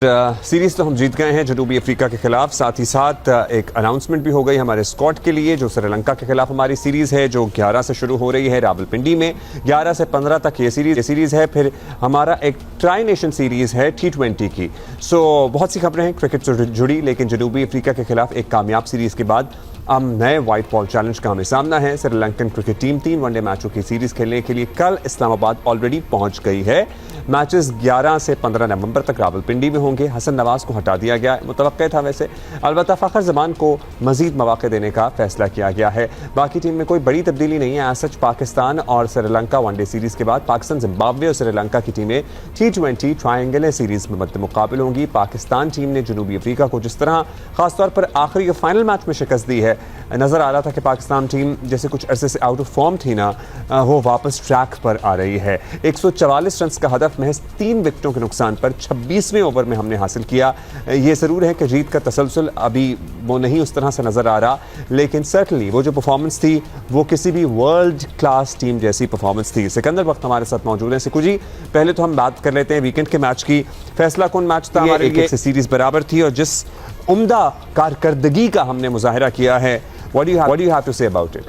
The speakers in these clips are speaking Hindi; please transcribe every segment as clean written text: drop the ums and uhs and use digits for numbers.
सीरीज तो हम जीत गए हैं जनूबी अफ्रीका के खिलाफ। साथ ही साथ एक अनाउंसमेंट भी हो गई हमारे स्क्वाड के लिए, जो श्रीलंका के खिलाफ हमारी सीरीज है जो 11 से शुरू हो रही है रावलपिंडी में। 11 से 15 तक ये सीरीज है। फिर हमारा एक ट्राई नेशन सीरीज है T20 की। बहुत सी खबरें हैं क्रिकेट से जुड़ी, लेकिन जनूबी अफ्रीका के खिलाफ एक कामयाब सीरीज के बाद अब नए व्हाइट बॉल चैलेंज का हमें सामना है। श्रीलंकन क्रिकेट टीम 3 वनडे मैचों की सीरीज खेलने के लिए कल इस्लामाबाद ऑलरेडी पहुंच गई है। मैचेस 11 से 15 नवंबर तक रावलपिंडी में होंगे। हसन नवाज को हटा दिया गया, मुतवक्का था वैसे, अलबत्ता फ़खर ज़मान को मजीद मौके देने का फैसला किया गया है। बाकी टीम में कोई बड़ी तब्दीली नहीं है। सच पाकिस्तान और श्रीलंका वनडे सीरीज के बाद पाकिस्तान, जिम्बाब्वे और श्रीलंका की टीमें T20 ट्रायंगुलर सीरीज में मुकाबले होंगी। पाकिस्तान टीम ने जनूबी अफ्रीका को जिस तरह खासतौर पर आखिरी और फाइनल मैच में शिकस्त दी है, नजर आ रहा था कि पाकिस्तान टीम जैसे कुछ अरसे से आउट ऑफ फॉर्म थी ना, वो वापस ट्रैक पर आ रही है। 144 रन का हदफ महज 3 विकेटों के नुकसान पर 26वें ओवर में हमने हासिल किया। ये ज़रूर है कि जीत का तसलसल अभी वो नहीं उस तरह से नज़र आ रहा, लेकिन सर्टनली वो जो परफॉर्मेंस थी वो किसी भी वर्ल्ड क्लास टीम जैसी परफॉर्मेंस थी। सिकंदर वक्त हमारे साथ मौजूद हैं। सिकू जी, पहले तो हम बात कर लेते हैं वीकेंड के मैच की। फैसला कौन मैच था हमारे लिए? सीरीज बराबर थी और जिस उम्दा कारकर्दगी का हमने मुजाहरा किया है, what do you have to say about it?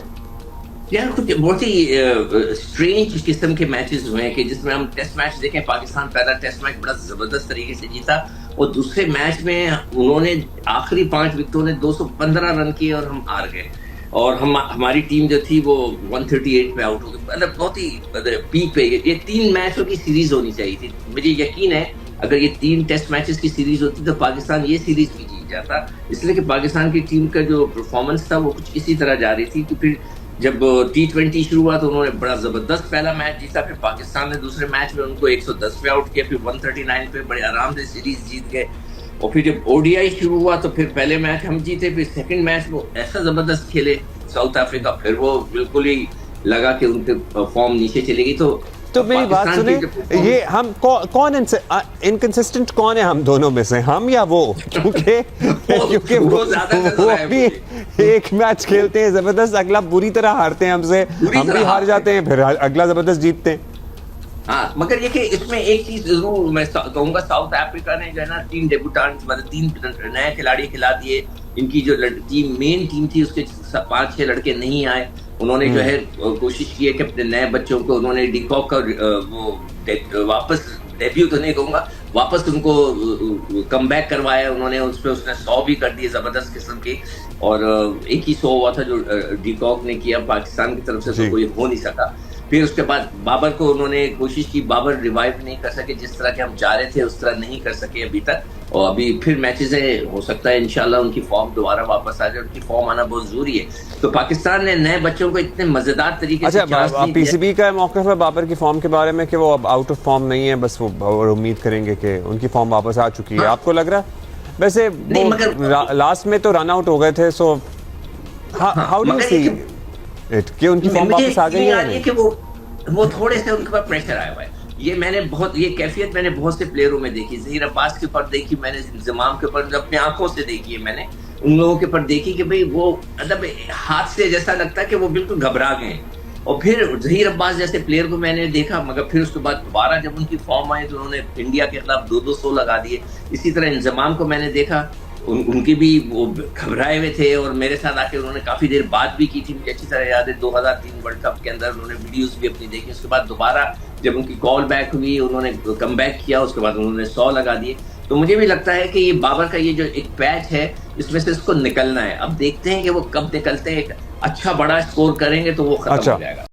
यार कुछ बहुत ही स्ट्रेंज किस्म के मैचेस हुए हैं कि जिसमें हम टेस्ट मैच देखें, पाकिस्तान पहला टेस्ट मैच बड़ा जबरदस्त तरीके से जीता और दूसरे मैच में उन्होंने आखिरी 5 विकेटों ने 215 रन किए और हम हार गए। और हमारी टीम जो थी वो 138 पे आउट हो गई। मतलब बहुत ही पीक पे ये 3 मैचों की सीरीज होनी चाहिए थी। मुझे यकीन है अगर ये 3 टेस्ट मैचेस की सीरीज होती तो पाकिस्तान ये सीरीज भी जीत जाता, इसलिए कि पाकिस्तान की टीम का जो परफॉर्मेंस था वो कुछ इसी तरह जा रही थी कि फिर जब T20 शुरू हुआ तो उन्होंने बड़ा जबरदस्त पहला मैच जीता, फिर पाकिस्तान ने दूसरे मैच में उनको 110 पे आउट किया, फिर 139 पे बड़े आराम से सीरीज जीत गए। और फिर जब ODI शुरू हुआ तो फिर पहले मैच हम जीते, फिर सेकंड मैच वो ऐसा जबरदस्त खेले साउथ अफ्रीका, फिर वो बिल्कुल ही लगा कि उनके फॉर्म नीचे चली गई। तो मेरी बात सुने, ये हम कौन इनकंसिस्टेंट कौन है हम दोनों में से, हम या वो? क्योंकि वो भी एक मैच खेलते हैं जबरदस्त, अगला बुरी तरह हारते हैं हमसे, हम भी हार जाते हैं, फिर अगला जबरदस्त जीतते हैं। हाँ, मगर ये कि इसमें एक चीज जरूर मैं कहूंगा, साउथ अफ्रीका ने जो है ना 3 डेब्यूटेंट मतलब 3 नए खिलाड़ी खिला दिए। इनकी जो मेन टीम थी उसके 5-6 लड़के नहीं आए। उन्होंने जो है कोशिश की है कि अपने नए बच्चों को, उन्होंने डिकॉक का वो वापस डेब्यू तो नहीं कहूंगा, वापस उनको कम बैक करवाया उन्होंने। उसने 100 भी कर दिए जबरदस्त किस्म की, और एक ही 100 हुआ था जो डिकॉक ने किया पाकिस्तान की तरफ से, तो कोई हो नहीं सका। फिर उसके बाद बाबर को उन्होंने कोशिश की, बाबर रिवाइव नहीं कर सके, जिस तरह के हम चाह रहे थे उस तरह नहीं कर सके अभी तक। और अभी फिर मैचेस हो सकता है इंशाल्लाह उनकी फॉर्म दोबारा वापस आ जाए। उनकी फॉर्म आना बहुत जरूरी है। तो पाकिस्तान ने नए बच्चों को इतने मजेदार तरीके से PCB का मौका है बाबर की फॉर्म के बारे में कि वो अब आउट ऑफ फॉर्म नहीं है, बस वो उम्मीद करेंगे कि उनकी फॉर्म वापस आ चुकी है। आपको लग रहा है? वैसे लास्ट में तो रन आउट हो गए थे, so how do you see it कि उनकी फॉर्म वापस आ गई है? कि वो थोड़े से उनके ऊपर प्रेशर आया हुआ है। ये कैफियत मैंने बहुत से प्लेयरों में देखी, ज़हीर अब्बास के ऊपर देखी मैंने, इंजमाम के ऊपर अपनी आंखों से देखी है मैंने, उन लोगों के ऊपर देखी कि भाई वो मतलब हाथ से जैसा लगता है कि वो बिल्कुल घबरा गए। और फिर ज़हीर अब्बास जैसे प्लेयर को मैंने देखा, मगर फिर उसके बाद दोबारा जब उनकी फॉर्म आई तो उन्होंने इंडिया के खिलाफ 2-2 100 लगा दिए। इसी तरह इंजमाम को मैंने देखा, उनकी भी वो घबराए हुए थे और मेरे साथ आके उन्होंने काफी देर बात भी की थी। मुझे अच्छी तरह याद है 2003 वर्ल्ड कप के अंदर उन्होंने वीडियोस भी अपनी देखी। उसके बाद दोबारा जब उनकी कॉल बैक हुई उन्होंने कम बैक किया, उसके बाद उन्होंने 100 लगा दिए। तो मुझे भी लगता है कि ये बाबर का ये जो एक पैच है इसमें से इसको निकलना है। अब देखते हैं कि वो कब निकलते हैं। एक अच्छा बड़ा स्कोर करेंगे तो वो खत्म हो जाएगा।